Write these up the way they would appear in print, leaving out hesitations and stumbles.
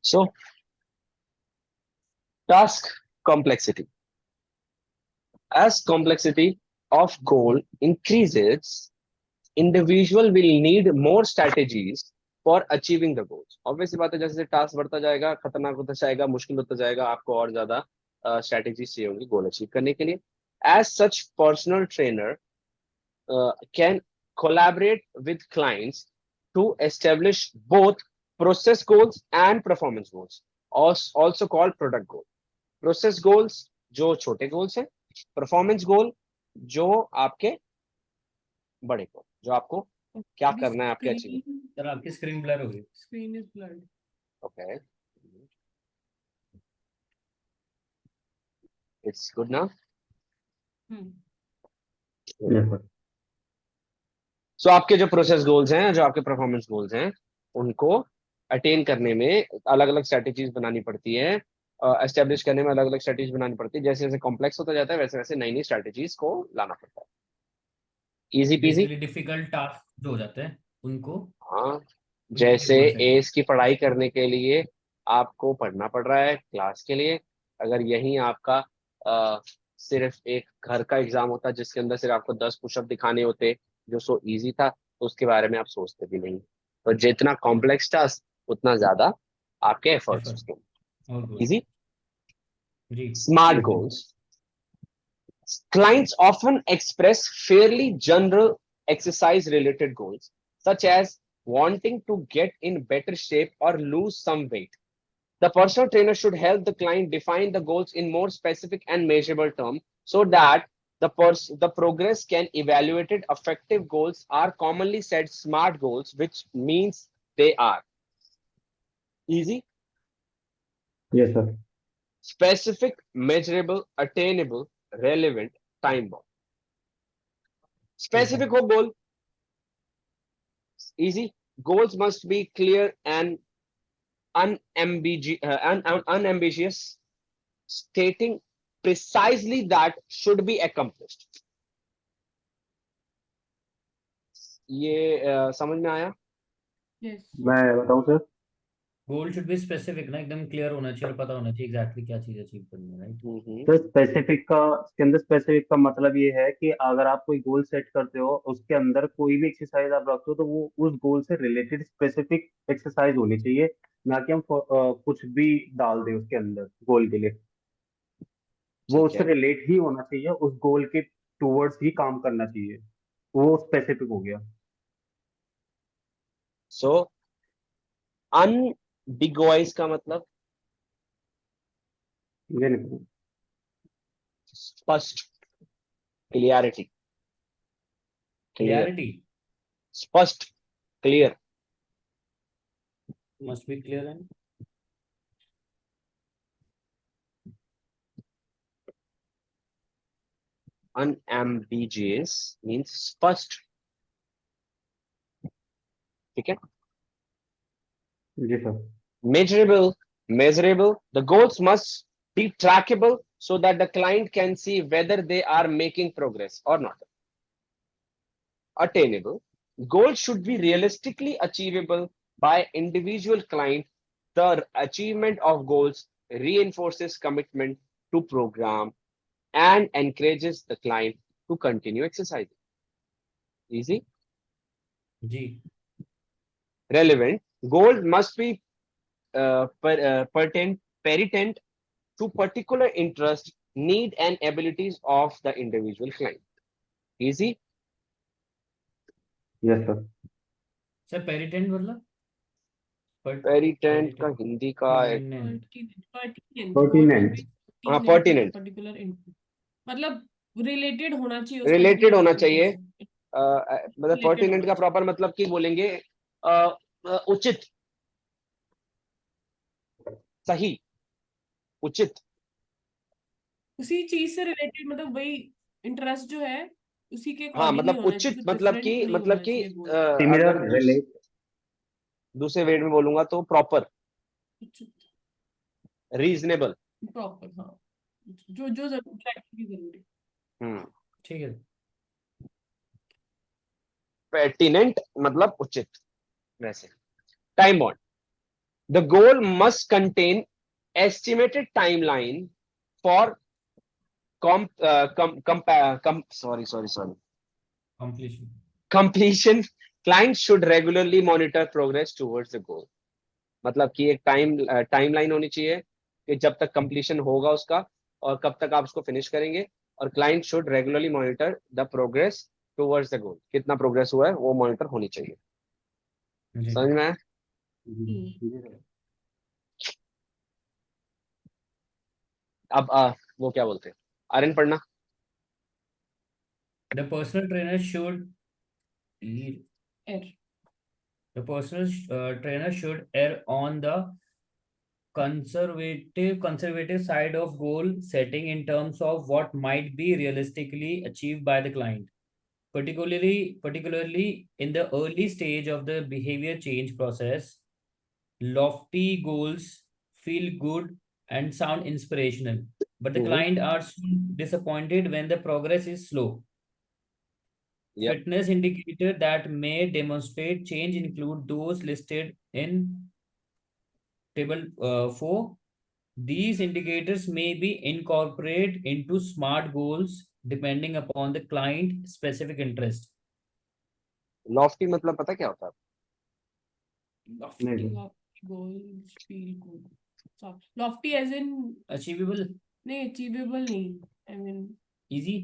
So, task complexity. As complexity of goal increases, individual will need more strategies for achieving the goals. Obviously बात है, जैसे task बढ़ता जाएगा, खतरनाक होता जाएगा, मुश्किल होता जाएगा, आपको और ज्यादा स्ट्रेटेजीज चाहिए होंगी गोल अचीव करने के लिए. As such, personal trainer can collaborate with clients to establish both process goals and performance goals, also called product goal. Process goals जो छोटे goals हैं, performance goal जो आपके बड़े goal, जो आपको क्या करना है आपके अचीव. सर आपकी स्क्रीन ब्लर हो गई. Screen is blurred. Okay, it's good now. So आपके जो प्रोसेस गोल्स हैं, जो आपके परफॉर्मेंस गोल्स हैं, उनको अटेन करने में अलग अलग स्ट्रेटेजीज बनानी पड़ती है, एस्टेब्लिश करने में अलग अलग स्ट्रेटेजीज बनानी पड़ती है. जैसे जैसे कॉम्प्लेक्स होता जाता है वैसे वैसे नई नई स्ट्रेटेजीज को लाना पड़ता है. Easy PG. डिफिकल्ट टास्क जो हो जाते हैं उनको, हाँ, जैसे एस की पढ़ाई करने के लिए आपको पढ़ना पड़ रहा है क्लास के लिए. अगर यही आपका सिर्फ एक घर का एग्जाम होता जिसके अंदर सिर्फ आपको 10 पुशअप दिखाने होते जो सो इजी था, तो उसके बारे में आप सोचते भी नहीं. तो जितना कॉम्प्लेक्स टास्क उतना ज्यादा आपके एफर्ट्स उसके. Easy. Smart goals. Clients often express fairly general exercise related goals, such as wanting to get in better shape or lose some weight. The personal trainer should help the client define the goals in more specific and measurable terms so that the progress can evaluate it. Effective goals are commonly said SMART goals, which means they are easy. Yes, sir. Specific, measurable, attainable, relevant, time bound. Specific हो goal. Easy. Goals must be clear and unambiguous, stating precisely that should be accomplished. ये समझ में आया? Yes. मैं बताऊं sir. Goal should be specific ना, एकदम clear होना चाहिए और पता होना चाहिए एग्जैक्टली क्या चीज अचीव करनी है, राइट? तो स्पेसिफिक का, इसके अंदर स्पेसिफिक का मतलब ये है कि अगर आप कोई गोल सेट करते हो, उसके अंदर कोई भी एक्सरसाइज आप रखते हो, तो वो उस गोल से रिलेटेड स्पेसिफिक एक्सरसाइज होनी चाहिए, ना कि हम कुछ भी डाल दें उसके अंदर गोल के लिए. वो उससे रिलेट ही होना चाहिए, उस गोल के टूवर्ड्स ही काम करना चाहिए, वो स्पेसिफिक हो गया. सो अनबिगवाइज का मतलब ये नहीं. स्पष्ट. क्लियरिटी. क्लियरिटी स्पष्ट. Clear. Must be clear and unambiguous means स्पष्ट. ठीक है. जी sir. Measurable. The goals must be trackable so that the client can see whether they are making progress or not. Attainable. Goals should be realistically achievable by individual client. The achievement of goals reinforces commitment to program and encourages the client to continue exercising. Easy. जी. Relevant. Goals must be pertinent to particular interest, need, and abilities of the individual client. Easy. Yes sir. Sir pertinent मतलब Pertinent का हिंदी का Pertinent. हाँ, pertinent. Particular मतलब related होना चाहिए. Related होना चाहिए. मतलब pertinent का प्रॉपर मतलब की बोलेंगे उचित, सही, उचित. उसी चीज से रिलेटेड, मतलब वही इंटरेस्ट जो है उसी के हाँ, अकॉर्डिंग मतलब उचित मतलब कि सिमिलर, रिलेट. दूसरे वेड में बोलूंगा तो प्रॉपर, रीजनेबल. प्रॉपर. हाँ, जो जो जरूरी. ठीक है. pertinent मतलब उचित. वैसे time bound. the goal must contain estimated timeline for completion. completion. Clients should regularly monitor progress towards the goal. मतलब कि एक टाइमलाइन होनी चाहिए कि जब तक कंप्लीशन होगा उसका और कब तक आप उसको फिनिश करेंगे, और client should regularly monitor the progress towards the goal, कितना प्रोग्रेस हुआ है वो मॉनिटर होनी चाहिए। जी। समझ में आया? अब वो क्या बोलते हैं, आर्यन पढ़ना। The personal trainer should err. the personal trainer should err on the conservative side of goal setting in terms of what might be realistically achieved by the client, particularly in the early stage of the behavior change process. Lofty goals feel good and sound inspirational, but the Mhm. client are soon disappointed when the progress is slow. Yep. Fitness indicator that may demonstrate change include those listed in table 4. These indicators may be incorporated into SMART goals depending upon the client specific interest. Lofty मतलब पता क्या होता है? Lofty नहीं। goals feel good. So, lofty as in Achievable, नहीं, achievable नहीं. I mean easy.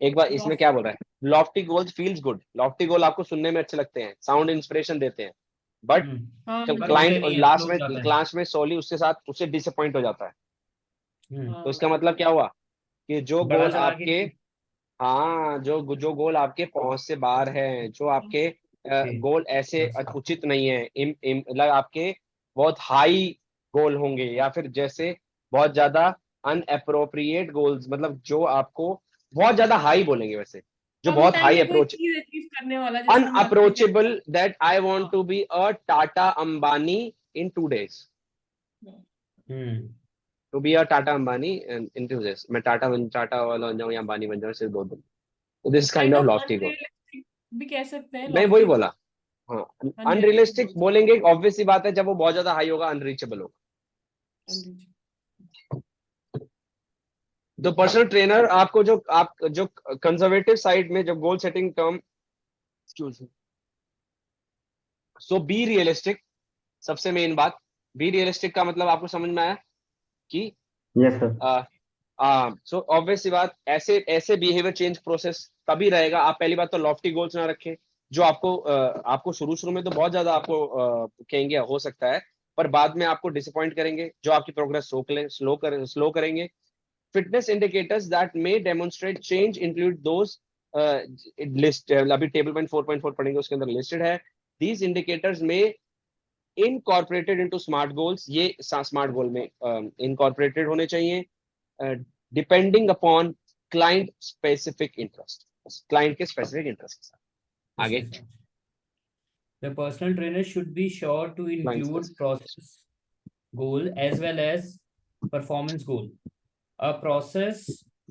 एक बार इसमें क्या बोल रहा है? Lofty goals feels good. Lofty goal आपको सुनने में अच्छे लगते हैं, साउंड इंस्पिरेशन देते हैं, बट हाँ पर क्लाइंट होते नहीं है, लास्ट slow में हो जाता है। क्लास में सोली उसके साथ उससे डिसअपॉइंट हो जाता है। हम्म, तो इसका मतलब क्या हुआ कि जो बड़ा गोल चला आपके, के हाँ, जो गोल आपके पहुंच से बाहर है, जो आपके गोल ऐसे उचित नहीं है, मतलब आपके बहुत हाई गोल होंगे, या फिर जैसे बहुत ज्यादा अनअप्रोप्रिएट गोल्स, मतलब जो आपको बहुत ज्यादा हाई बोलेंगे वैसे, जो कम बहुत टाइम हाई में कोई अप्रोच, चीज अचीव करने वाला, जैसे हम unapproachable, that I want to be a Tata Ambani in 2 days, hmm, to be a Tata Ambani in 2 days, मैं टाटा वाला बन जाऊं या अंबानी बन जाऊं सिर्फ 2 दिन। तो this kind kind of of Lofty goal. Unrealistic भी कह सकते हैं। मैं वही बोला, हाँ, अनरियलिस्टिक Unrealistic बोलेंगे, ऑब्वियस सी बात है, जब वो बहुत ज्यादा हाई होगा अनरीचेबल होगा। तो पर्सनल ट्रेनर आपको जो कंजर्वेटिव साइड में जो goal setting term, excuse me, so be realistic, सबसे मेन बात, बी रियलिस्टिक का मतलब आपको समझ में आया कि यस सर। सो ऑब्वियस सी बात, ऐसे ऐसे बिहेवियर चेंज प्रोसेस तभी रहेगा। आप पहली बात तो लॉफ्टी गोल्स ना रखें, जो आपको शुरू शुरू में तो बहुत ज्यादा आपको कहेंगे हो सकता है, पर बाद में आपको डिसअपॉइंट करेंगे, जो आपकी प्रोग्रेस स्लो करेंगे। Fitness indicators that may demonstrate change include those list, अभी टेबल पॉइंट 4.4 पढ़ेंगे, उसके अंदर लिस्टेड है। दीज इंडिकेटर्स में इनकॉर्पोरेटेड इनटू स्मार्ट गोल्स, ये स्मार्ट गोल में इनकॉर्पोरेटेड होने चाहिए, depending upon client specific interest, client के स्पेसिफिक इंटरेस्ट के साथ। आगे The personal trainer should be sure to include process goal as well as performance goal. A process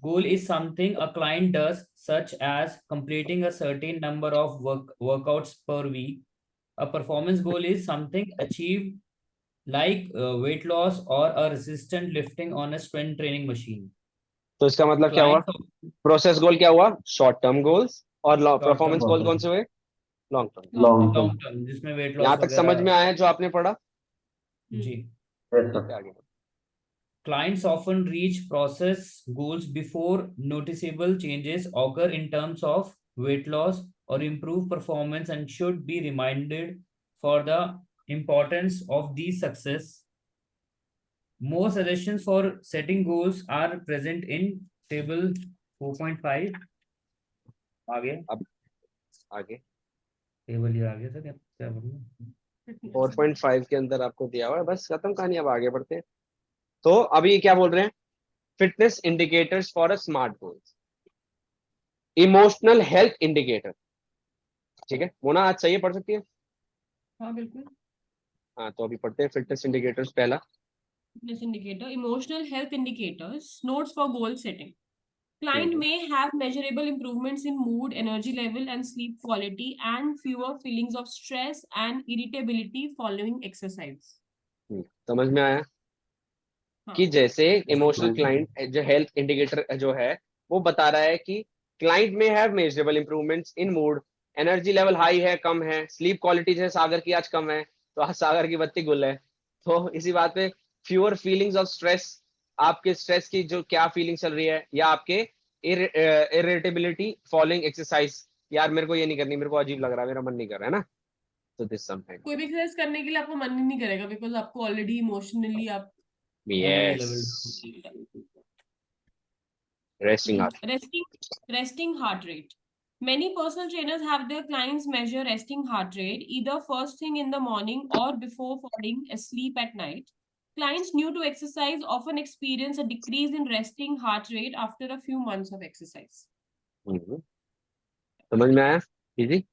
goal is something a client does, such as completing a certain number of workouts per week. A performance goal is something achieved like weight loss or a resistant lifting on a strength training machine. तो इसका मतलब क्या हुआ? Process गोल क्या हुआ? Short term goals, और performance गोल कौन से हुए? Long term. लॉन्ग टर्म जिसमें वेट लॉस यहाँ तक समझ में आया जो आपने पढ़ा? जी। ठीक है, आगे। Clients often reach process goals before noticeable changes occur in terms of weight loss or improved performance and should be reminded for the importance of these success. More suggestions for setting goals are present in table 4.5. आगे आगे table ये आगे था क्या क्या बोलूं? 4.5 के अंदर आपको दिया हुआ है, बस खत्म कहानी, अब आगे बढ़ते हैं। तो अभी क्या बोल रहे हैं? Fitness indicators for a smart goals, emotional health indicator. ठीक है मोना, आज सही है, पढ़ सकती है? हाँ बिल्कुल। हाँ, तो अभी पढ़ते हैं फिटनेस इंडिकेटर्स। पहला Fitness indicator, emotional health indicators, notes for goal setting. Client may have measurable improvements in mood, energy level, and sleep quality, and fewer feelings of stress and irritability following exercise. समझ में आया हाँ। कि जैसे emotional हाँ। Client जो health indicator जो है वो बता रहा है कि क्लाइंट में have measurable improvements in mood, energy level high है कम है, स्लीप क्वालिटी जैसे सागर की आज कम है तो आज सागर की बत्ती गुल है। तो इसी बात पे फ्यूअर फीलिंग्स ऑफ स्ट्रेस, आपके स्ट्रेस की जो क्या फीलिंग चल रही है, या आपके इरिटेबिलिटी फॉलोइंग एक्सरसाइज, यार मेरे को ये नहीं करनी, मेरे को अजीब लग रहा है, मेरा मन नहीं कर रहा है ना, तो दिस समथिंग। कोई भी एक्सरसाइज करने के लिए आपको मन ही नहीं करेगा, बिकॉज आपको ऑलरेडी इमोशनली आप energy yes, level. Resting out. resting heart rate. Many personal trainers have their clients measure resting heart rate either first thing in the morning or before falling asleep at night. Clients new to exercise often experience a decrease in resting heart rate after a few months of exercise. समझ में आया easy?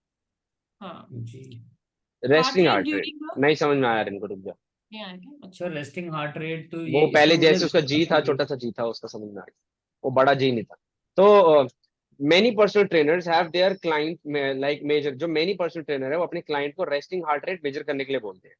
हाँ, जी heart resting rate heart rate during the नहीं समझ में आया, इनको रुक जा। नहीं आया क्या? अच्छा, सर, रेस्टिंग हार्ट रेट तो ये वो इसमें पहले मुझे जैसे उसका जी था, छोटा सा जी था, उसका समझ में आया, वो बड़ा जी नहीं था। तो many personal trainers have their client like major, जो मेनी पर्सनल ट्रेनर है वो अपने क्लाइंट को रेस्टिंग हार्ट रेट मेजर करने के लिए बोलते हैं।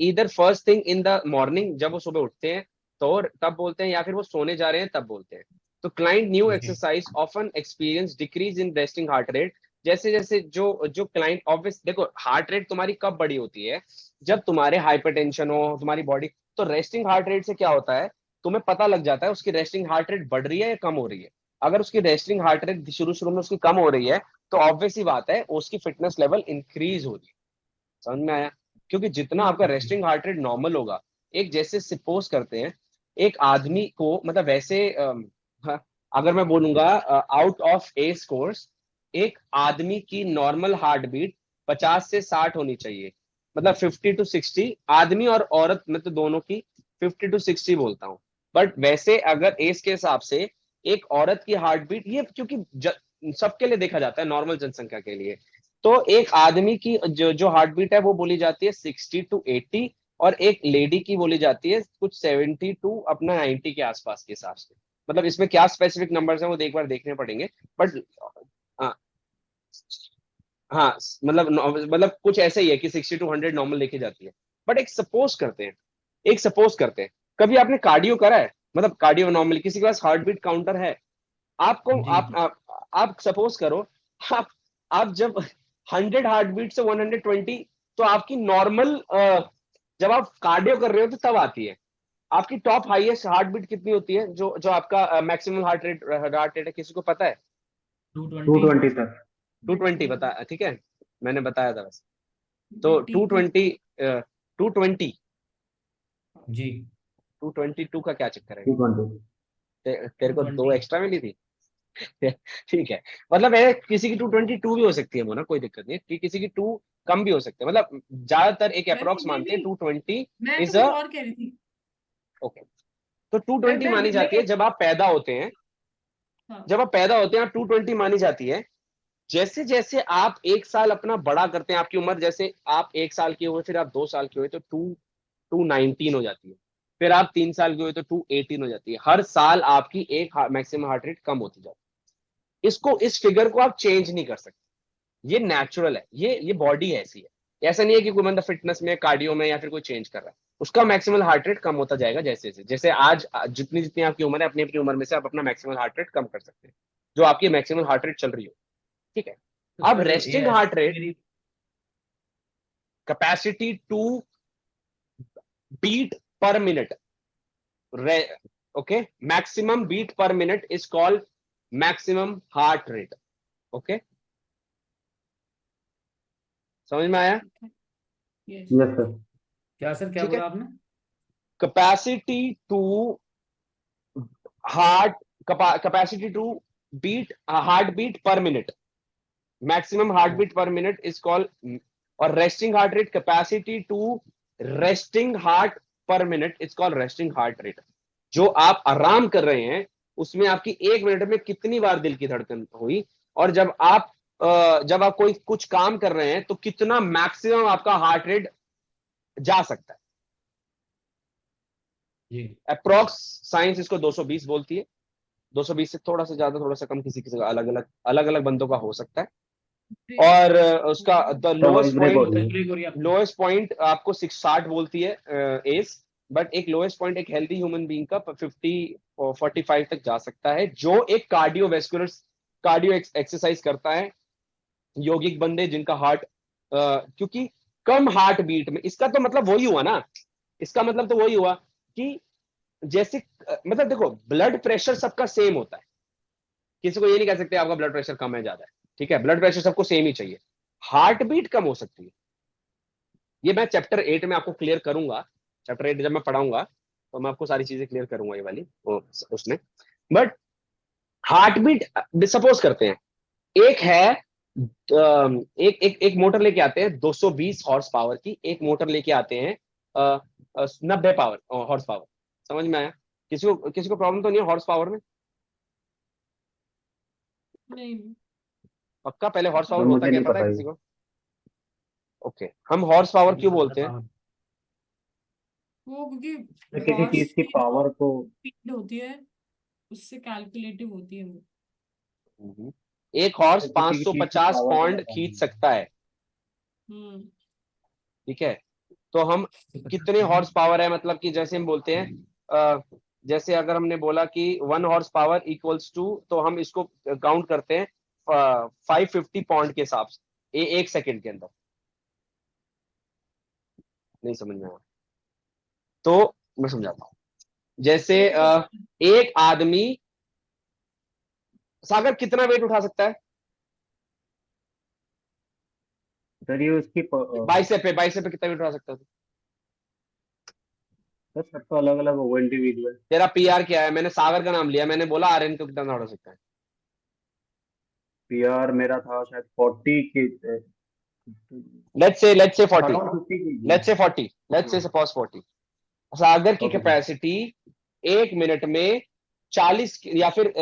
इधर first thing in the morning, जब वो सुबह उठते हैं तो तब बोलते हैं, या फिर वो सोने जा रहे हैं तब बोलते हैं। तो क्लाइंट न्यू जी exercise often experience decrease in resting heart rate. जैसे जैसे जो जो क्लाइंट ऑब्वियस, देखो हार्ट रेट तुम्हारी कब बड़ी होती है, जब तुम्हारे हाइपरटेंशन हो तुम्हारी बॉडी, तो रेस्टिंग हार्ट रेट से क्या होता है, तुम्हें पता लग जाता है उसकी रेस्टिंग हार्ट रेट बढ़ रही है या कम हो रही है। अगर उसकी रेस्टिंग हार्ट रेट शुरू शुरू में उसकी कम हो रही है तो ऑब्वियस ही बात है उसकी फिटनेस लेवल इंक्रीज हो रही है। समझ में आया? क्योंकि जितना आपका रेस्टिंग हार्ट रेट नॉर्मल होगा, एक जैसे सपोज करते हैं एक आदमी को, मतलब वैसे हाँ, अगर मैं बोलूंगा आउट ऑफ ए स्कोर्स, एक आदमी की नॉर्मल हार्ट बीट 50 से 60 होनी चाहिए, मतलब 50 to 60, आदमी और औरत में तो दोनों की 50 to 60 बोलता हूँ। बट वैसे अगर एज के हिसाब से एक औरत की हार्ट बीट, ये क्योंकि सबके लिए देखा जाता है, नॉर्मल जनसंख्या के लिए, तो एक आदमी की जो जो हार्ट बीट है वो बोली जाती है 60 to 80, और एक लेडी की बोली जाती है कुछ 70 टू अपना 90 के आसपास के हिसाब से। मतलब इसमें क्या स्पेसिफिक नंबर्स हैं वो एक बार देखने पड़ेंगे, बट हाँ, हाँ मतलब कुछ ऐसा ही है कि 60 to 100 नॉर्मल लेके जाती है। बट एक सपोज करते हैं, कभी आपने कार्डियो करा है, मतलब कार्डियो नॉर्मल किसी के पास हार्ट बीट काउंटर है? आपको जी आप सपोज करो, आप आप जब 100 हार्ट बीट से 120, तो आपकी नॉर्मल जब आप कार्डियो कर रहे हो तो तब आती है। आपकी टॉप हाईएस्ट हार्ट बीट कितनी होती है, जो जो आपका मैक्सिमम हार्ट रेट है, किसी को पता है? 220 220 तक। 220 बता, ठीक है, मैंने बताया था वैसे। तो 2 220 जी 222 का क्या चक्कर है? 220। तेरे को 2 220 एक्स्ट्रा मिली थी। ठीक है, मतलब है किसी की 222 भी हो सकती है मोना, कोई दिक्कत नहीं है कि किसी की 2 कम भी हो सकते हैं, मतलब ज्यादातर एक नहीं अप्रोक्स नहीं मानते हैं नहीं, 220 मैं तो इज कुछ अ और कह रही थी। ओके। तो 220 मानी जाती है जब आप पैदा होते हैं, हाँ, जब आप पैदा होते हैं 220 मानी जाती है। जैसे जैसे आप एक साल अपना बड़ा करते हैं, आपकी उम्र जैसे आप 1 साल की हुए, फिर आप 2 साल की हुए तो 219 हो जाती है, फिर आप 3 साल की हुए तो 218 हो जाती है। हर साल आपकी एक मैक्सिमम हार्ट रेट कम होती जाती है। इसको, इस फिगर को आप चेंज नहीं कर सकते, ये नेचुरल है, ये बॉडी ऐसी है। ऐसा नहीं है कि कोई बंदा फिटनेस में कार्डियो में या फिर कोई चेंज कर रहा है, उसका मैक्सिमल हार्ट रेट कम होता जाएगा जैसे जैसे जैसे आज जितनी जितनी आपकी उम्र है, अपनी अपनी उम्र में से आप अपना मैक्सिमल हार्ट रेट कम कर सकते हैं जो आपकी मैक्सिमल हार्ट रेट चल रही हो। ठीक है, तो अब सर ये रेस्टिंग ऐसे हार्ट रेट, मेरी capacity to beat per minute, okay, maximum beat per minute is called maximum heart rate. Okay, समझ में आया? यस। Yes sir. क्या सर, क्या ठीक है, बोला आपने? Capacity to heart capacity to beat heart beat per minute, maximum heart beat per minute is called, और resting heart rate capacity to resting heart per minute is called resting heart rate. जो आप आराम कर रहे हैं उसमें आपकी 1 minute में कितनी बार दिल की धड़कन हुई, और जब आप कोई कुछ काम कर रहे हैं तो कितना मैक्सिमम आपका हार्ट रेट जा सकता है। जी अप्रोक्स साइंस इसको 220 बोलती है। 220 से थोड़ा सा ज्यादा थोड़ा सा कम किसी किसी का अलग अलग बंदों का हो सकता है। और उसका द तो लोएस्ट वाइब्रेट हो पॉइंट, रही है। ब्रेक हो रही है आपकी। लोएस्ट पॉइंट आपको 660 बोलती है एज, बट एक लोएस्ट पॉइंट एक हेल्दी ह्यूमन बीइंग का 50 और 45 तक जा सकता है, जो एक कार्डियो एक्सरसाइज करता है, यौगिक बंदे जिनका हार्ट, क्योंकि कम हार्ट बीट में, इसका तो मतलब वही हुआ ना, इसका मतलब तो वही हुआ कि जैसे मतलब देखो ब्लड प्रेशर सबका सेम होता है, किसी को ये नहीं कह सकते आपका ब्लड प्रेशर कम है ज्यादा है, ठीक है, ब्लड प्रेशर सबको सेम ही चाहिए, हार्ट बीट कम हो सकती है। ये मैं चैप्टर 8 में आपको क्लियर करूंगा, चैप्टर 8 जब मैं पढ़ाऊंगा तो मैं आपको सारी चीजें क्लियर करूंगा ये वाली उसमें। बट हार्ट बीट सपोज करते हैं, एक है एक एक एक मोटर लेके आते हैं 220 हॉर्स पावर की, एक मोटर लेके आते हैं 90 पावर हॉर्स पावर। समझ में आया? किसी को प्रॉब्लम तो नहीं है हॉर्स पावर में? नहीं, पक्का? पहले हॉर्स तो पावर होता मुझे क्या नहीं पता है पता किसी ये। को? ओके, हम हॉर्स पावर क्यों बोलते हैं? वो क्योंकि तो किसी हॉर्स चीज की की पावर को, स्पीड होती है, उससे कैलकुलेटिव होती है वो। एक हॉर्स किसी की चीज की 550 पावर को पौंड बताना खींच है। सकता है, हम्म। ठीक है? तो हम कितने हॉर्स पावर है, मतलब कि जैसे हम बोलते हैं जैसे अगर हमने बोला कि 1 हॉर्स पावर इक्वल्स टू, तो हम इसको काउंट करते हैं 550 पौंड के हिसाब से, एक सेकंड के अंदर। नहीं समझ में आया तो मैं समझाता हूँ। जैसे एक आदमी, सागर कितना वेट उठा सकता है? सर ये उसकी बाइसेप पे कितना वेट उठा सकता है? सर सबका अलग अलग होगा, इंडिविजुअल। तेरा पीआर क्या है? मैंने सागर का नाम लिया, मैंने बोला आर्यन को कितना उठा सकता है? पीआर मेरा था शायद 40 के, let's say 40, around 50 KG. Let's say 40, let's say suppose 40। सागर की ओके। कैपेसिटी 1 मिनट में 40 या फिर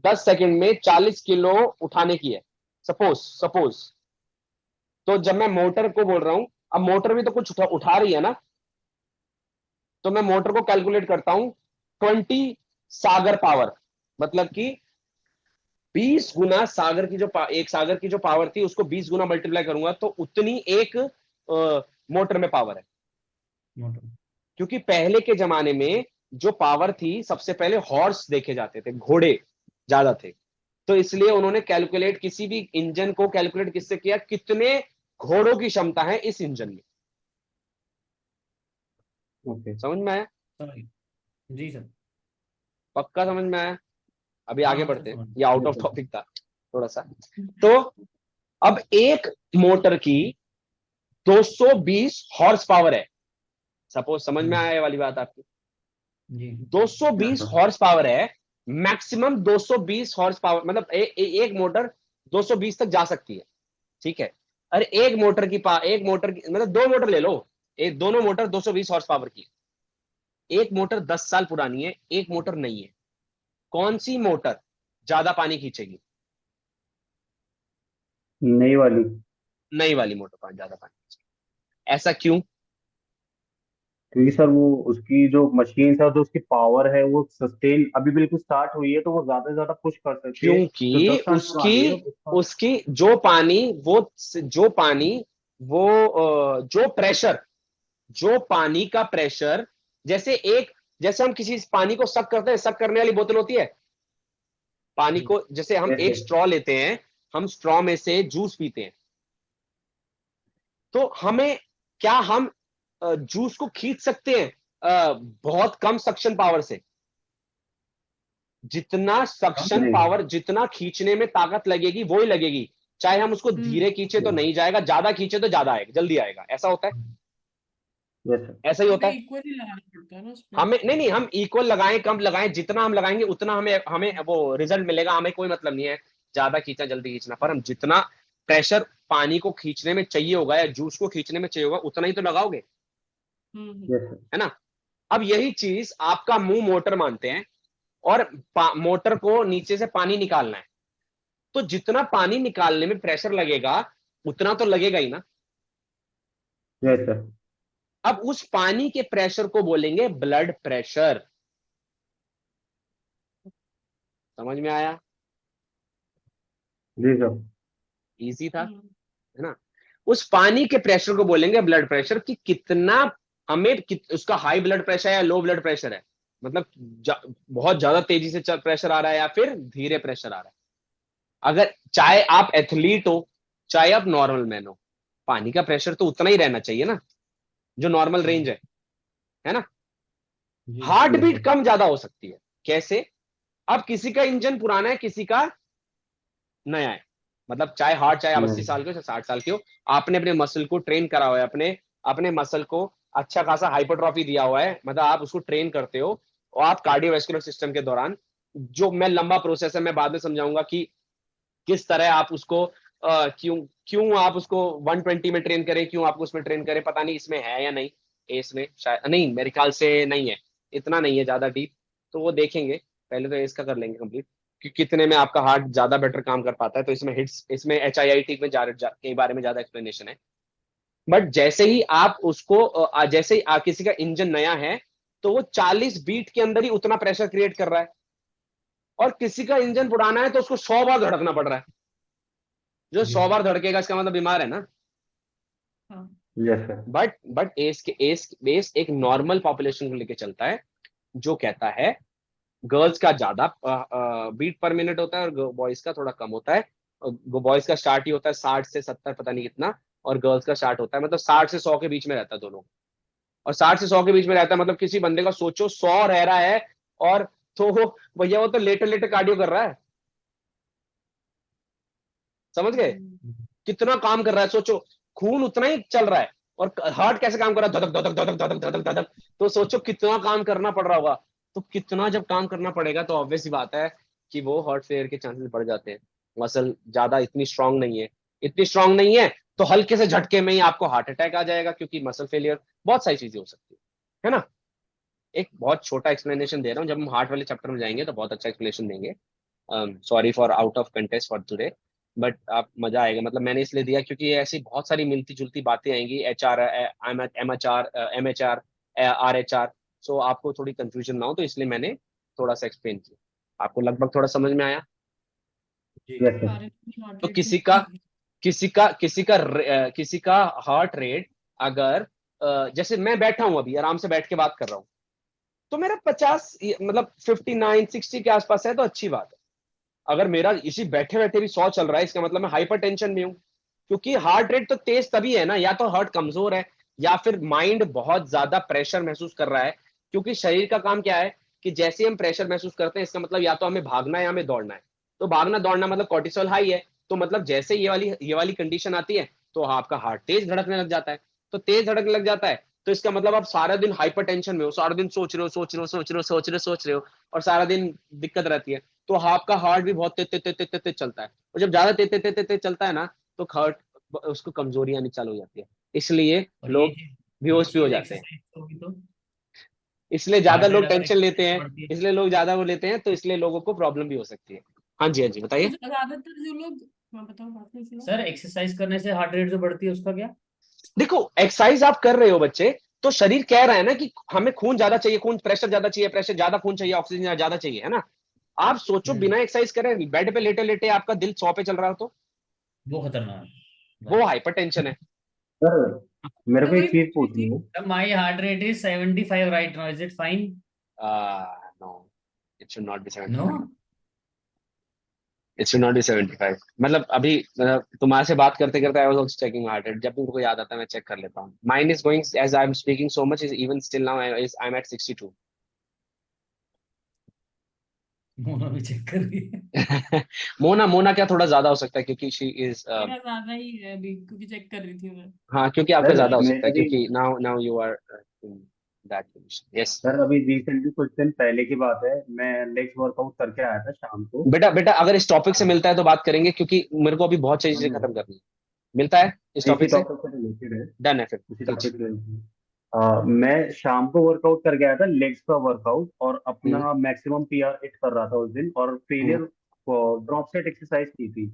10 सेकंड में 40 किलो उठाने की है, सपोज सपोज। तो जब मैं मोटर को बोल रहा हूं, अब मोटर भी तो कुछ उठा रही है ना, तो मैं मोटर को कैलकुलेट करता हूं 20 सागर पावर, मतलब कि 20 गुना सागर की जो एक सागर की जो पावर थी उसको 20 गुना मल्टीप्लाई करूंगा तो उतनी एक मोटर में पावर है। मोटर। क्योंकि पहले के जमाने में जो पावर थी, सबसे पहले हॉर्स देखे जाते थे, घोड़े ज्यादा थे, तो इसलिए उन्होंने कैलकुलेट, किसी भी इंजन को कैलकुलेट किससे किया, कितने घोड़ों की क्षमता है इस इंजन में। ओके। समझ में आया? समझ गए। जी सर। पक्का समझ में आया? अभी हाँ आगे हाँ सर, बढ़ते हैं, समझ गए। ये out yes of sir. Topic था थोड़ा सा। तो अब एक मोटर की 220 हॉर्स पावर है, सपोज, समझ में आया ये वाली बात आपकी? जी। 220 हॉर्स पावर है, मैक्सिमम 220 हॉर्स पावर, मतलब एक मोटर 220 तक जा सकती है, ठीक है? अरे एक मोटर की मतलब दो मोटर ले लो, एक दोनों मोटर 220 हॉर्स पावर की, एक मोटर 10 साल पुरानी है, एक मोटर नहीं है, कौन सी मोटर ज्यादा पानी खींचेगी? नई वाली। नई वाली मोटर ज्यादा पानी खींचेगी। ऐसा क्यों? क्योंकि सर वो उसकी जो मशीन है, जो उसकी पावर है, वो सस्टेन अभी बिल्कुल स्टार्ट हुई है, तो वो ज्यादा से ज्यादा पुश कर सकती है। जो क्योंकि 10 साल उसकी पुरानी है उसका। उसकी जो प्रेशर, जो पानी का प्रेशर, जैसे जैसे हम किसी पानी को सक करते हैं, सक करने वाली बोतल होती है, पानी जी। को जैसे हम यस एक सर। स्ट्रॉ लेते हैं, हम स्ट्रॉ में से जूस पीते हैं, तो हमें, क्या हम जूस को खींच सकते हैं बहुत कम सक्शन पावर से? जितना सक्शन नहीं। पावर, जितना खींचने में ताकत लगेगी वो ही लगेगी, चाहे हम उसको धीरे खींचे तो नहीं जाएगा, ज्यादा खींचे तो ज्यादा आएगा, जल्दी आएगा, ऐसा होता है, यस सर। ऐसा ही होता हमें है। इक्वली लगाना पड़ता है ना उसमें। हमें नहीं नहीं, हम इक्वल लगाएं कम लगाएं, जितना हम लगाएंगे उतना हमें हमें वो रिजल्ट मिलेगा, हमें कोई मतलब नहीं है ज्यादा खींचना जल्दी खींचना, पर हम जितना प्रेशर पानी को खींचने में चाहिए होगा या जूस को खींचने में चाहिए होगा उतना ही तो लगाओगे, यस सर। है ना? अब यही चीज आपका मुंह मोटर मानते हैं, और मोटर को नीचे से पानी निकालना है, तो जितना पानी निकालने में प्रेशर लगेगा उतना तो लगेगा ही ना। Yes sir. अब उस पानी के प्रेशर को बोलेंगे ब्लड प्रेशर। समझ में आया? जी सर। इजी था, हम्म, है ना। उस पानी के प्रेशर को बोलेंगे ब्लड प्रेशर, कि कितना हमें उसका हाई ब्लड प्रेशर है या लो ब्लड प्रेशर है, मतलब बहुत ज्यादा तेजी से प्रेशर आ रहा है या फिर धीरे प्रेशर आ रहा है। अगर चाहे आप एथलीट हो चाहे आप नॉर्मल मैन हो, पानी का प्रेशर तो उतना ही रहना चाहिए ना, जो नॉर्मल रेंज है ना। जी हार्ट Yes, बीट sir. कम ज्यादा हो सकती है, कैसे? अब किसी का इंजन पुराना है, किसी का नया है, मतलब चाहे हार्ट, चाहे आप 80 नहीं, साल के हो चाहे 60 साल के हो, आपने अपने मसल को ट्रेन करा हुआ है, अपने अपने मसल को अच्छा खासा हाइपरट्रॉफी दिया हुआ है, मतलब आप उसको ट्रेन करते हो, और आप कार्डियोवैस्कुलर सिस्टम के दौरान, जो मैं लंबा प्रोसेस है, मैं बाद में समझाऊंगा कि किस तरह आप उसको क्यों क्यों आप उसको 120 में ट्रेन करें, क्यों आपको उसमें ट्रेन करें, पता नहीं इसमें है या नहीं, एस में शायद नहीं, मेरे ख्याल से नहीं है, इतना नहीं है ज्यादा डीप, तो वो देखेंगे, पहले तो एस का कर लेंगे कंप्लीट कि कितने में आपका हार्ट ज्यादा बेटर काम कर पाता है, तो इसमें हिट्स, इसमें HIIT में के बारे में ज्यादा एक्सप्लेनेशन है। बट जैसे ही आप उसको जैसे ही किसी का इंजन नया है, तो वो 40 बीट के अंदर ही उतना प्रेशर क्रिएट कर रहा है, और किसी का इंजन पुराना है तो उसको 100 बार धड़कना पड़ रहा है, जो जी 100 बार धड़केगा इसका मतलब बीमार है ना। हाँ, yes, sir. बट एस एक नॉर्मल पॉपुलेशन को लेके चलता है, जो कहता है गर्ल्स का ज्यादा बीट पर मिनट होता है और बॉयज का थोड़ा कम होता है। बॉयज का स्टार्ट ही होता है 60 से 70, पता नहीं कितना, और गर्ल्स का स्टार्ट होता है मतलब 60 से 100 के बीच में रहता है दोनों, और 60 से 100 के बीच में रहता है, मतलब किसी बंदे का सोचो 100 रह रहा है, और तो भैया वो तो लेटे लेटे कार्डियो कर रहा है, समझ गए? हम्म, कितना काम कर रहा है सोचो, खून उतना ही चल रहा है, और हार्ट कैसे काम कर रहा है, धधक धधक धधक धधक धधक धधक, तो सोचो कितना काम करना पड़ रहा होगा। तो कितना जब काम करना पड़ेगा तो ऑब्वियस सी बात है कि वो हार्ट फेलियर के चांसेस बढ़ जाते हैं। मसल ज्यादा इतनी स्ट्रांग नहीं है, इतनी स्ट्रांग नहीं है, तो हल्के से झटके में ही आपको हार्ट अटैक आ जाएगा, क्योंकि मसल फेलियर बहुत सारी चीजें हो सकती है ना। एक बहुत छोटा एक्सप्लेनेशन दे रहा हूँ, जब हम हार्ट वाले चैप्टर में जाएंगे तो बहुत अच्छा एक्सप्लेनेशन देंगे। Sorry for out of contest for today, but आप मजा आएगा, मतलब मैंने इसलिए दिया क्योंकि ये ऐसी बहुत सारी मिलती जुलती बातें आएंगी, HR, MHR, MHR, RHR, सो आपको थोड़ी कंफ्यूजन ना हो, तो इसलिए मैंने थोड़ा सा एक्सप्लेन किया, आपको लगभग थोड़ा समझ में आया। जी Yes, sir. सारे हार्ट तो रेट चेक कर। किसी का हार्ट रेट, अगर जैसे मैं बैठा हूं अभी आराम से बैठ के बात कर रहा हूँ, तो मेरा 50 मतलब 59-60 के आसपास है, तो अच्छी बात है। अगर मेरा इसी बैठे बैठे भी 100 चल रहा है, इसका मतलब मैं हाइपर टेंशन में हूँ, क्योंकि हार्ट रेट तो तेज तभी है ना, या तो हार्ट कमजोर है, या फिर माइंड बहुत ज्यादा प्रेशर महसूस कर रहा है, क्योंकि शरीर का काम क्या है कि जैसे हम प्रेशर महसूस करते हैं, इसका मतलब या तो हमें भागना है या हमें दौड़ना है, तो भागना दौड़ना मतलब कॉर्टिसोल हाई है, तो मतलब जैसे ये वाली कंडीशन आती है, तो आपका हार्ट तेज धड़कने लग जाता है, तो तेज धड़कने लग जाता है, तो इसका मतलब आप सारा दिन हाइपर टेंशन में हो, सारा दिन सोच रहे हो सोच रहे हो सोच रहे हो सोच रहे हो सोच रहे हो, और सारा दिन दिक्कत रहती है, तो आपका हार्ट भी बहुत तेज तेज तेज तेज तेज चलता है, और जब ज्यादा तेज तेज तेज तेज तेज चलता है ना, तो हार्ट उसको कमजोरी आनी चालू हो जाती है, इसलिए और लोग ये बेहोश भी हो चीज जाते हैं, एक्सरसाइज होगी तो इसलिए ज्यादा हार्ट रेट लोग अगर टेंशन लेते एक्सरसाइज से हैं, बढ़ती है। इसलिए लोग ज्यादा वो लेते हैं, तो इसलिए लोगों को प्रॉब्लम भी हो सकती है। हाँ जी, हाँ जी, तो बताइए। ज्यादातर जो लोग, हाँ बताओ, बात नहीं सुना। सर एक्सरसाइज करने से हार्ट रेट जो बढ़ती है उसका क्या? देखो एक्सरसाइज आप कर रहे हो बच्चे, तो शरीर कह रहा है ना कि हमें खून ज्यादा चाहिए, खून प्रेशर ज्यादा चाहिए, प्रेशर ज्यादा, खून चाहिए, ऑक्सीजन ज्यादा चाहिए, है ना। आप सोचो हम्म बिना एक्सरसाइज करे बेड पे लेटे लेटे आपका दिल 100 पे चल रहा हो, तो वो खतरनाक वो है। हाइपरटेंशन है। सर, मेरे मैं को वही एक चीज पूछ रही पूछनी थी। है। My heart rate is 75 right now, is it fine? No, it should not be no. 75, it should not be 75, मतलब अभी तुम्हारे से बात करते करते I was also checking heart rate, जब भी मुझको याद आता है मैं चेक कर लेता हूँ, mine is going as I am speaking so much, is even still now I am at 62। Mona भी चेक कर रही है। मोना मोना क्या थोड़ा ज्यादा हो सकता है, क्योंकि शी इज मेरा ज्यादा ही है अभी, क्योंकि चेक कर रही थी मैं। हाँ, क्योंकि आपका सर ज्यादा हो सकता मैं है, अभी क्योंकि now now you are in that condition, yes. Sir अभी रिसेंटली कुछ दिन पहले की बात है, मैं लेग्स वर्कआउट करके आया था शाम को। बेटा बेटा अगर इस टॉपिक से हाँ, मिलता है तो बात करेंगे, क्योंकि मेरे को अभी बहुत सारी चीजें खत्म करनी है। मिलता है इस इसी टॉपिक से, टॉपिक से रिलेटेड है। डन है फिर, इसी कीजिए। टॉपिक से related है। मैं शाम को वर्कआउट करके आया था, लेग्स का वर्कआउट, और हम्म अपना मैक्सिमम PR हिट कर रहा था उस दिन, और हम्म फेलियर ड्रॉप सेट एक्सरसाइज की थी।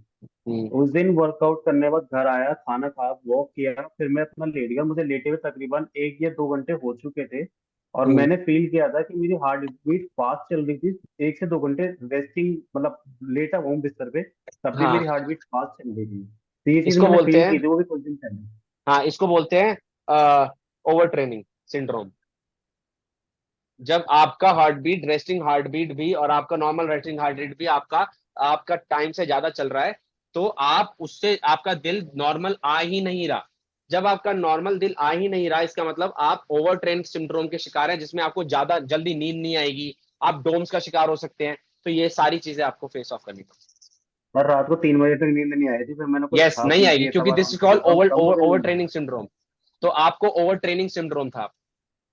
हम्म उस दिन वर्कआउट करने के बाद घर आया, खाना खाया, वॉक किया, फिर मैं अपना लेट गया। मुझे लेटे हुए तकरीबन 1 या 2 घंटे हो चुके थे, और हम्म, मैंने फील किया था कि मेरी हार्ट बीट फास्ट चल रही थी। 1 से 2 घंटे रेस्टिंग, मतलब लेटा हुआ हूँ बिस्तर पे, तब भी हाँ मेरी हार्ट बीट फास्ट चल रही थी। तो ये चीज इसको मैंने बोलते फील हैं, की थी वो भी कुछ दिन पहले। हाँ इसको बोलते हैं ओवर ट्रेनिंग सिंड्रोम। जब आपका heart beat, resting heart beat भी और आपका नॉर्मल रेस्टिंग हार्ट बीट भी आपका आपका टाइम से ज्यादा चल रहा है, तो आप उससे आपका दिल नॉर्मल आ ही नहीं रहा। जब आपका नॉर्मल दिल आ ही नहीं रहा, इसका मतलब आप ओवर ट्रेन सिंड्रोम के शिकार हैं, जिसमें आपको ज्यादा जल्दी नींद नहीं आएगी, आप डोम्स का शिकार हो सकते हैं। तो ये सारी चीजें आपको फेस ऑफ करनी पड़ती और रात को 3 बजे तक नींद नहीं आई थी, फिर मैंने है। कुछ यस, खा नहीं पी आएगी, के तब क्योंकि दिस आराम इज से कॉल्ड सोता हूँ, ओवर तब ओवर मुझे ओवर नींद ट्रेनिंग आती सिंड्रोम। तो आपको ओवर ट्रेनिंग सिंड्रोम था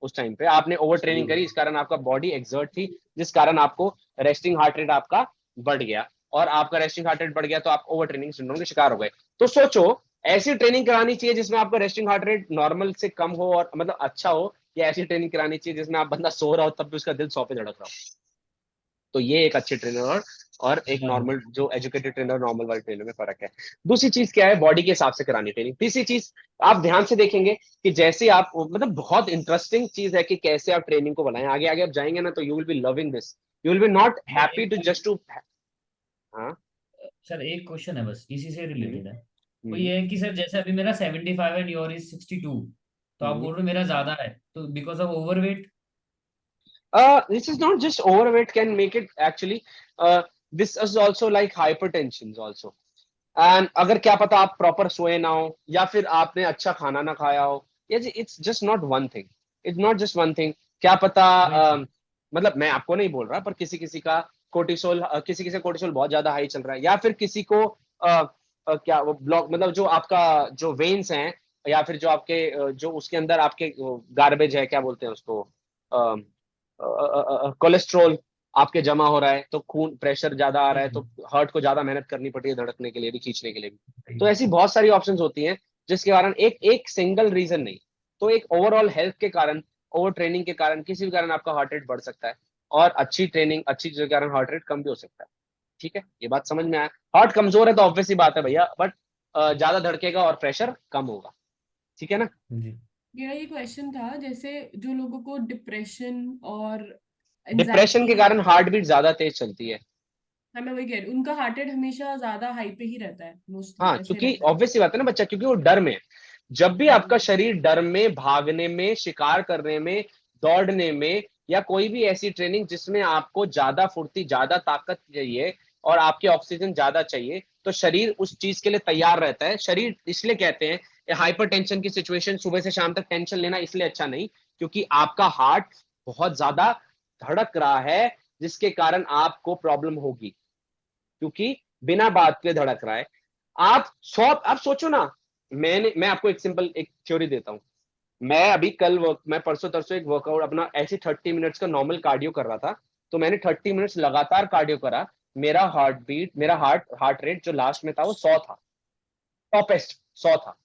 उस टाइम पे, आपने ओवर ट्रेनिंग है। करी, इस कारण आपका बॉडी एक्सर्ट थी, जिस कारण आपको रेस्टिंग हार्ट रेट आपका बढ़ गया। और आपका रेस्टिंग हार्ट रेट बढ़ गया तो आप ओवर ट्रेनिंग सिंड्रोम के शिकार हो गए। तो सोचो, ऐसी ट्रेनिंग करानी चाहिए जिसमें आपका रेस्टिंग हार्ट रेट नॉर्मल से कम हो और मतलब अच्छा हो, या ऐसी ट्रेनिंग करानी चाहिए जिसमें आप बंदा सो रहा हो तब भी उसका दिल 100 पे धड़क रहा हो। तो ये एक अच्छे ट्रेनर और एक हाँ नॉर्मल जो एजुकेटेड ट्रेनर, नॉर्मल वाले ट्रेनर में फर्क है। दूसरी चीज क्या है, बॉडी के हिसाब से करानी ट्रेनिंग। तीसरी चीज, आप ध्यान से देखेंगे कि जैसे आप मतलब बहुत इंटरेस्टिंग चीज है कि कैसे आप ट्रेनिंग को बनाएं। आगे आगे आप जाएंगे ना तो you will be loving this, you will be not sir happy to just to. हाँ। सर एक क्वेश्चन है बस इसी से हम्म, रिलेटेड है। वो हम्म, ये है कि सर जैसे अभी मेरा 75 एंड योर इज 62, तो आप हम्म। बोल रहे हो मेरा ज्यादा है तो because of overweight. This is not just overweight can make it actually. This is also like hypertension also. And अगर क्या पता आप प्रॉपर सोए ना हो, या फिर आपने अच्छा खाना ना खाया हो, या it's just not one thing, it's not just one thing. क्या पता वही तो। मतलब मैं आपको नहीं बोल रहा, पर किसी किसी का कोर्टिसोल, किसी किसी कोर्टिसोल बहुत ज्यादा हाई चल रहा है, या फिर किसी को क्या वो ब्लॉक, मतलब जो आपका जो वेन्स हैं, या फिर जो आपके जो उसके अंदर आपके गार्बेज है, क्या बोलते हैं उसको, कोलेस्ट्रॉल आपके जमा हो रहा है, तो खून प्रेशर ज्यादा आ रहा है, तो हार्ट को ज्यादा मेहनत करनी पड़ती है धड़कने के लिए भी, खींचने के लिए भी। तो ऐसी बहुत सारी ऑप्शंस होती हैं जिसके कारण एक एक सिंगल रीजन नहीं, तो एक ओवरऑल हेल्थ के कारण, ओवर ट्रेनिंग के कारण, किसी भी कारण आपका हार्ट रेट बढ़ सकता है। और अच्छी ट्रेनिंग, अच्छी चीजों के कारण हार्ट रेट कम भी हो सकता है। ठीक है, ये बात समझ में आया। हार्ट कमजोर है तो ऑब्वियस सी बात है भैया, बट ज्यादा धड़केगा और प्रेशर कम होगा। ठीक है ना। जी। मेरा ये क्वेश्चन था, जैसे जो लोगों को डिप्रेशन और डिप्रेशन एंजाइटी के है, कारण हार्ट बीट ज्यादा तेज चलती है। मैं वही कह रही हूँ, उनका हार्ट रेट हमेशा ज्यादा हाई पे ही रहता है, मोस्टली हाँ, ऐसे क्योंकि रहता है। ऑब्वियस सी बात है ना बच्चा, क्योंकि वो डर में है। जब भी आपका शरीर डर में, भागने में, शिकार करने में, दौड़ने में, या कोई भी ऐसी ट्रेनिंग जिसमें आपको ज्यादा फुर्ती, ज्यादा ताकत चाहिए और आपके ऑक्सीजन ज्यादा चाहिए, तो शरीर उस चीज के लिए तैयार रहता है। शरीर इसलिए कहते हैं हाइपर टेंशन की सिचुएशन, सुबह से शाम तक टेंशन लेना इसलिए अच्छा नहीं, क्योंकि आपका हार्ट बहुत ज्यादा धड़क रहा है, जिसके कारण आपको प्रॉब्लम होगी, क्योंकि बिना बात के धड़क रहा है। आप सोचो ना, मैं आपको एक सिंपल एक थ्योरी देता हूं। मैं परसों तरसों एक वर्कआउट अपना ऐसे 30 मिनट्स का नॉर्मल कार्डियो कर रहा था। तो मैंने 30 मिनट्स लगातार कार्डियो करा। मेरा हार्ट बीट, मेरा हार्ट रेट जो लास्ट में था वो 100 था, टॉपेस्ट 100 था।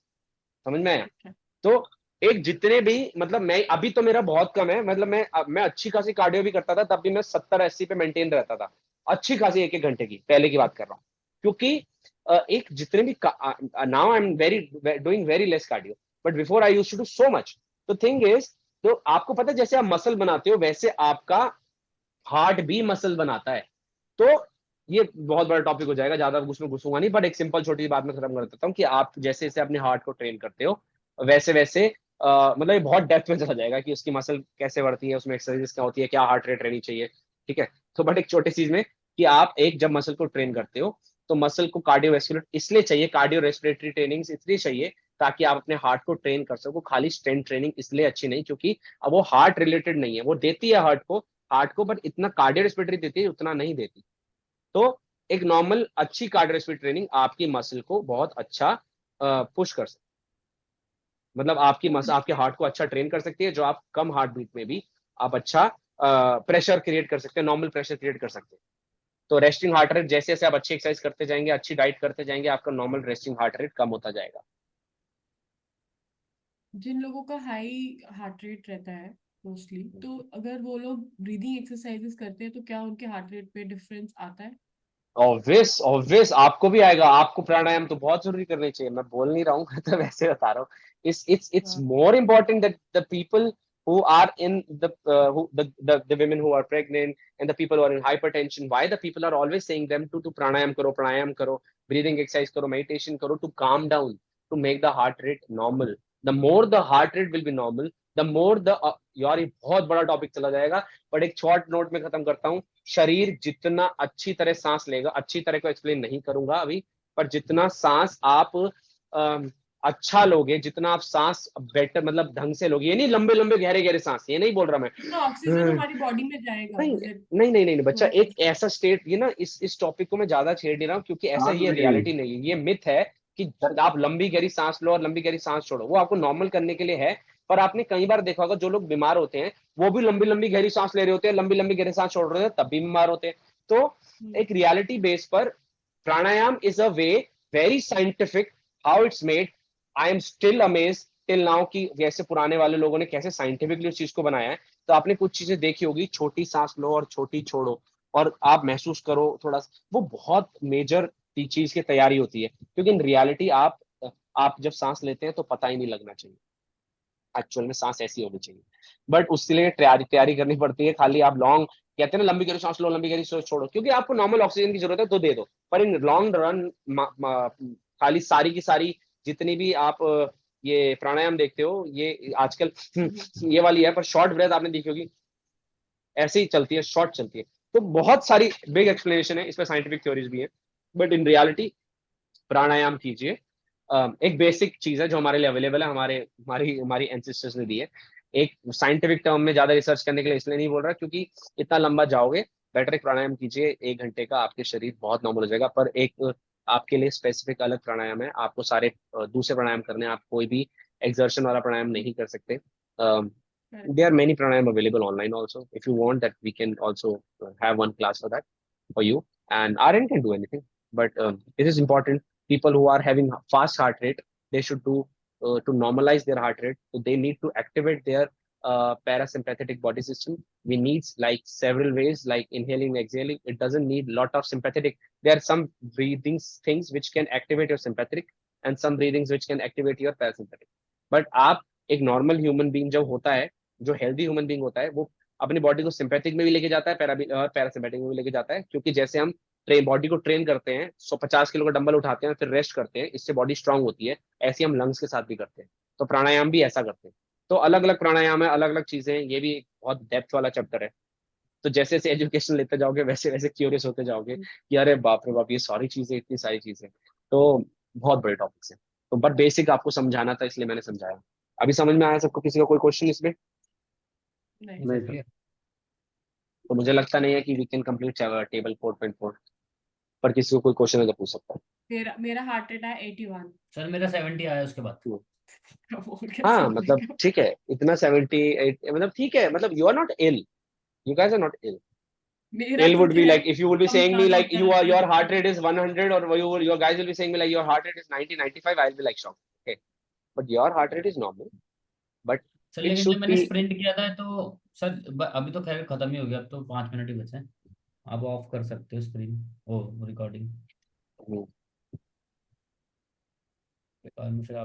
समझ में आया। अच्छा। तो एक जितने भी मतलब मैं अभी तो मेरा बहुत कम है, मतलब मैं अच्छी खासी कार्डियो भी करता था तब भी मैं 70-80 पे मेंटेन रहता था, अच्छी खासी एक एक घंटे की, पहले की बात कर रहा हूँ। क्योंकि एक जितने भी now I am very doing very less cardio, but before I used to do so much. तो थिंग इज, तो आपको पता है जैसे आप मसल बनाते हो वैसे आपका हार्ट भी मसल बनाता है। तो ये बहुत बड़ा टॉपिक हो जाएगा, ज्यादा उसमें घुसूंगा नहीं, पर एक सिंपल छोटी सी बात में खत्म कर देता हूँ कि आप जैसे जैसे अपने हार्ट को ट्रेन करते हो, वैसे वैसे मतलब ये बहुत डेप्थ में चला जाएगा कि उसकी मसल कैसे बढ़ती है, उसमें एक्सरसाइज क्या होती है, क्या हार्ट रेट रहनी चाहिए। ठीक है। तो बट एक छोटी चीज में कि आप एक जब मसल को ट्रेन करते हो, तो मसल को कार्डियोवैस्कुलर इसलिए चाहिए, कार्डियो रेस्पिरेटरी ट्रेनिंग इसलिए चाहिए ताकि आप अपने हार्ट को ट्रेन कर सको। खाली स्ट्रेंथ ट्रेनिंग इसलिए अच्छी नहीं क्योंकि अब वो हार्ट रिलेटेड नहीं है, वो देती है हार्ट को बट इतना कार्डियो रेस्पिरेटरी देती है उतना नहीं देती। तो एक नॉर्मल अच्छी कार्डियो रेस्पिरेटरी ट्रेनिंग आपकी मसल को बहुत अच्छा पुश कर सकती, मतलब आपकी मसल, आपके हार्ट को अच्छा ट्रेन कर सकती है, जो आप कम हार्ट बीट में भी आप अच्छा प्रेशर क्रिएट कर सकते हैं, नॉर्मल प्रेशर क्रिएट कर सकते हैं। तो रेस्टिंग हार्ट रेट जैसे जैसे आप अच्छी एक्सरसाइज करते जाएंगे, अच्छी डाइट करते जाएंगे, आपका नॉर्मल रेस्टिंग हार्ट रेट कम होता जाएगा। जिन लोगों का हाई हार्ट रेट रहता है मोस्टली, तो अगर वो लोग ब्रीदिंग एक्सरसाइजेस करते हैं तो क्या उनके हार्ट रेट पे डिफरेंस आता है? ऑब्वियस ऑब्वियस आपको भी आएगा। आपको प्राणायाम तो बहुत जरूरी करनी चाहिए, मैं बोल नहीं रहा हूँ मैं तो वैसे बता रहा हूँ। इट्स हाँ। More important that the people who are in the women who are pregnant and the people who are in hypertension, why the people are always saying them to pranayam karo, breathing exercise karo, meditation karo, to calm down, to make the heart rate normal. The more the heart rate will be normal, the more the यार ये बहुत बड़ा topic चला जाएगा, but एक short note में खत्म करता हूँ. शरीर जितना अच्छी तरह सांस लेगा, अच्छी तरह को एक्सप्लेन नहीं करूंगा अभी, पर जितना सांस आप अच्छा लोगे, जितना आप सांस बेटर मतलब ढंग से लोगे, ये नहीं लंबे लंबे गहरे गहरे सांस, ये नहीं बोल रहा मैं. तो ऑक्सीजन हमारी बॉडी में जाएगा. नहीं Is it- नहीं नहीं नहीं बच्चा, एक ऐसा स्टेट, ये ना इस टॉपिक को मैं ज्यादा छेड़ नहीं रहा हूँ, क्योंकि ऐसा ये रियलिटी नहीं है, ये मिथ है कि आप लंबी गहरी सांस लो और लंबी गहरी सांस छोड़ो. वो आपको नॉर्मल करने के लिए है, पर आपने कई बार देखा होगा जो लोग बीमार होते हैं वो भी लंबी लंबी गहरी सांस ले रहे होते हैं, लंबी लंबी गहरी सांस छोड़ रहे होते हैं, तब भी बीमार होते हैं. तो एक रियलिटी बेस पर pranayama is a way, very scientific, how it's made. I am still amazed till now कि जैसे पुराने वाले लोगों ने कैसे साइंटिफिकली उस चीज को बनाया है. तो आपने कुछ चीजें देखी होगी, छोटी सांस लो और छोटी छोड़ो, और आप महसूस करो थोड़ा, वो बहुत मेजर चीज की तैयारी होती है, क्योंकि इन रियलिटी आप जब सांस लेते हैं तो पता ही नहीं लगना चाहिए. एक्चुअल में सांस ऐसी होनी चाहिए, बट उसके लिए तैयारी करनी पड़ती है. खाली आप लॉन्ग कहते हैं ना, लंबी गहरी सांस लो, लंबी गहरी सांस छोड़ो, क्योंकि आपको नॉर्मल ऑक्सीजन की जरूरत है तो दे दो, पर इन लॉन्ग रन खाली सारी की सारी जितनी भी आप ये प्राणायाम देखते हो, ये आजकल ये वाली है, पर शॉर्ट ब्रेथ आपने देखी होगी, ऐसे ही चलती है, शॉर्ट चलती है. तो बहुत सारी बिग एक्सप्लेनेशन है, इसमें साइंटिफिक थ्योरीज भी है, बट इन रियलिटी प्राणायाम कीजिए. एक बेसिक चीज है जो हमारे लिए अवेलेबल है, हमारे हमारी हमारी एंसेस्टर्स ने दी है. एक साइंटिफिक टर्म में ज्यादा रिसर्च करने के लिए इसलिए नहीं बोल रहा, क्योंकि इतना लंबा जाओगे. बेटर एक प्राणायाम कीजिए, 1 घंटे का, आपके शरीर बहुत नॉर्मल हो जाएगा. पर एक आपके लिए स्पेसिफिक अलग प्राणायाम है, आपको सारे दूसरे प्राणायाम करने, आप कोई भी एक्सर्शन वाला प्राणायाम नहीं कर सकते. there are many pranayam available online also. If you want that, we can also have one class for that for you, and RN can do anything, but it is important. People who are having fast heart rate, they should do to normalize their heart rate, so they need to activate their parasympathetic body system. We need like several ways, like inhaling, exhaling. It doesn't need lot of sympathetic. There are some breathing things which can activate your sympathetic, and some breathings which can activate your parasympathetic. But आप एक normal human being जब होता है, जो healthy human being होता है, वो अपनी बॉडी को सिंपैथिक में भी लेके जाता है, पैरासिम्पैथिक में भी लेके जाता है. क्योंकि जैसे हम बॉडी को ट्रेन करते हैं, 150 किलो का डंबल उठाते हैं फिर रेस्ट करते हैं, इससे बॉडी स्ट्रांग होती है, ऐसे हम लंग्स के साथ भी करते हैं. तो प्राणायाम भी ऐसा करते हैं. तो अलग अलग प्राणायाम है, अलग अलग चीजें हैं, ये भी एक बहुत डेप्थ वाला चैप्टर है. तो जैसे जैसे एजुकेशन लेते जाओगे, वैसे वैसे क्यूरियस होते जाओगे कि अरे बाप रे बाप, ये सारी चीजें, इतनी सारी चीजें. तो बहुत बड़े टॉपिक्स हैं, तो बट बेसिक आपको समझाना था, इसलिए मैंने समझाया. अभी समझ में आया सबको? किसी का कोई क्वेश्चन इसमें? नहीं. नहीं सर. तो मुझे लगता नहीं है कि वी कैन कंप्लीट टेबल 4.4, पर किसी को कोई क्वेश्चन है तो पूछ सकता है. मेरा हार्ट रेट है 81. सर मेरा 70 आया उसके बाद. हाँ मतलब ठीक है, इतना 78 मतलब ठीक है, मतलब you are not ill, you guys are not ill. Ill would be like if you would be saying me like your heart rate is 100, or your guys will be saying me like your heart rate is 90, 95, I'll be like shocked. Okay, but your heart rate is normal, but sir it लेकिन should जब मैंने be. Sprint किया था तो sir अभी तो खैर खत्म ही हो गया, अब तो 5 मिनट ही बचे हैं. आप ऑफ कर सकते हो स्क्रीन, ओ रिकॉर्डिंग. Hmm. फिर